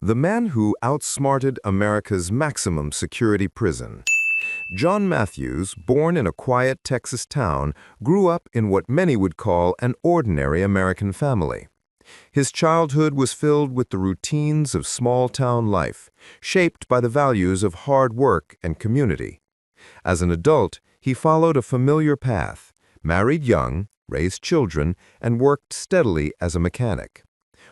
The man who outsmarted America's maximum security prison. John Matthews, born in a quiet Texas town, grew up in what many would call an ordinary American family. His childhood was filled with the routines of small-town life, shaped by the values of hard work and community. As an adult, he followed a familiar path, married young, raised children, and worked steadily as a mechanic.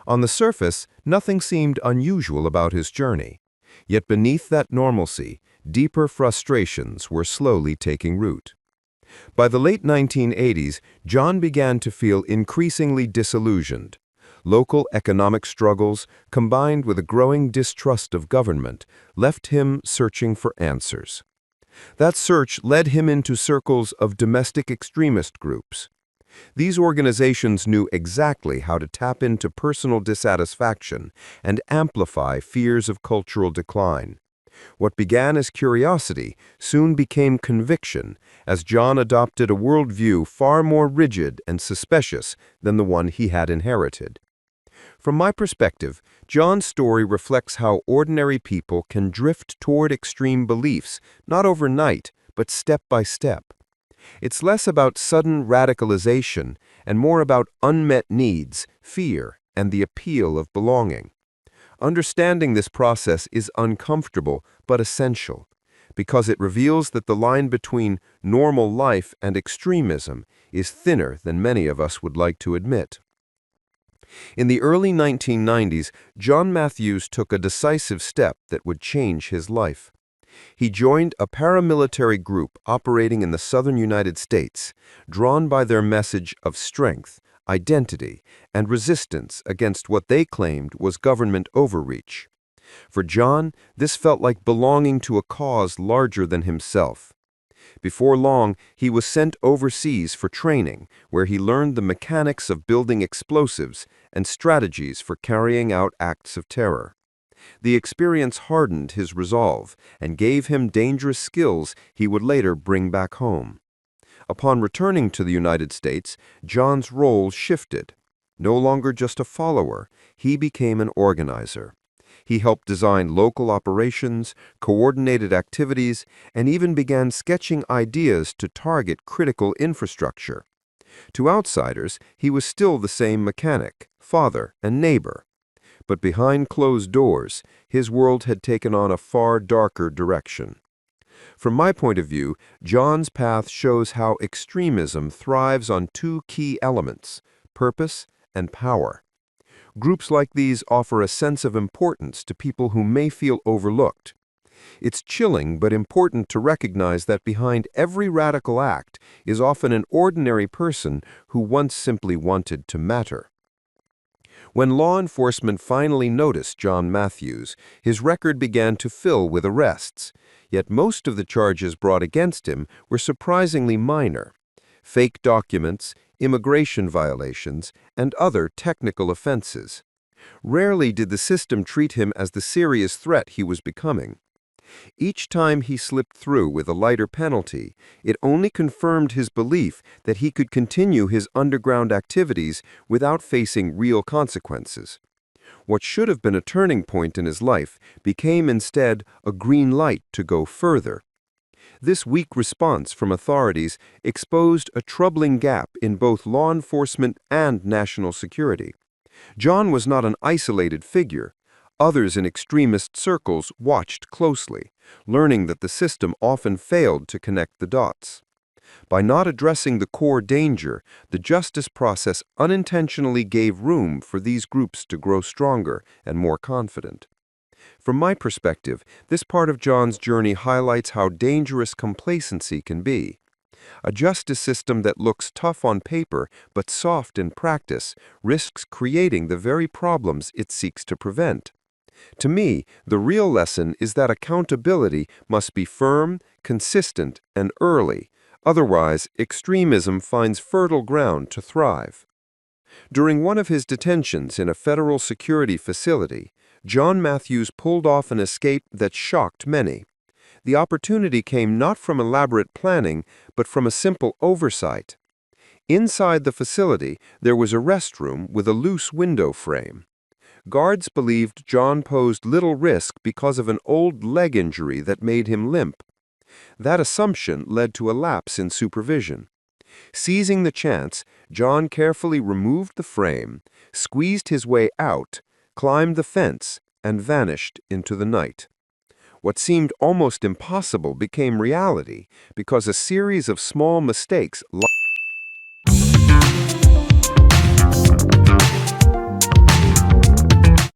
On the surface, nothing seemed unusual about his journey. Yet beneath that normalcy, deeper frustrations were slowly taking root. By the late 1980s, John began to feel increasingly disillusioned. Local economic struggles, combined with a growing distrust of government, left him searching for answers. That search led him into circles of domestic extremist groups. These organizations knew exactly how to tap into personal dissatisfaction and amplify fears of cultural decline. What began as curiosity soon became conviction, as John adopted a worldview far more rigid and suspicious than the one he had inherited. From my perspective, John's story reflects how ordinary people can drift toward extreme beliefs, not overnight, but step by step. It's less about sudden radicalization and more about unmet needs, fear, and the appeal of belonging. Understanding this process is uncomfortable but essential, because it reveals that the line between normal life and extremism is thinner than many of us would like to admit. In the early 1990s, John Matthews took a decisive step that would change his life. He joined a paramilitary group operating in the southern United States, drawn by their message of strength, identity, and resistance against what they claimed was government overreach. For John, this felt like belonging to a cause larger than himself. Before long, he was sent overseas for training, where he learned the mechanics of building explosives and strategies for carrying out acts of terror. The experience hardened his resolve and gave him dangerous skills he would later bring back home. Upon returning to the United States, John's role shifted. No longer just a follower, he became an organizer. He helped design local operations, coordinated activities, and even began sketching ideas to target critical infrastructure. To outsiders, he was still the same mechanic, father, and neighbor. But behind closed doors, his world had taken on a far darker direction. From my point of view, John's path shows how extremism thrives on two key elements: purpose and power. Groups like these offer a sense of importance to people who may feel overlooked. It's chilling but important to recognize that behind every radical act is often an ordinary person who once simply wanted to matter. When law enforcement finally noticed John Matthews, his record began to fill with arrests. Yet most of the charges brought against him were surprisingly minor: fake documents, immigration violations, and other technical offenses. Rarely did the system treat him as the serious threat he was becoming. Each time he slipped through with a lighter penalty, it only confirmed his belief that he could continue his underground activities without facing real consequences. What should have been a turning point in his life became instead a green light to go further. This weak response from authorities exposed a troubling gap in both law enforcement and national security. John was not an isolated figure. Others in extremist circles watched closely, learning that the system often failed to connect the dots. By not addressing the core danger, the justice process unintentionally gave room for these groups to grow stronger and more confident. From my perspective, this part of John's journey highlights how dangerous complacency can be. A justice system that looks tough on paper but soft in practice risks creating the very problems it seeks to prevent. To me, the real lesson is that accountability must be firm, consistent, and early. Otherwise, extremism finds fertile ground to thrive. During one of his detentions in a federal security facility, John Matthews pulled off an escape that shocked many. The opportunity came not from elaborate planning, but from a simple oversight. Inside the facility, there was a restroom with a loose window frame. Guards believed John posed little risk because of an old leg injury that made him limp. That assumption led to a lapse in supervision. Seizing the chance, John carefully removed the frame, squeezed his way out, climbed the fence, and vanished into the night. What seemed almost impossible became reality because a series of small mistakes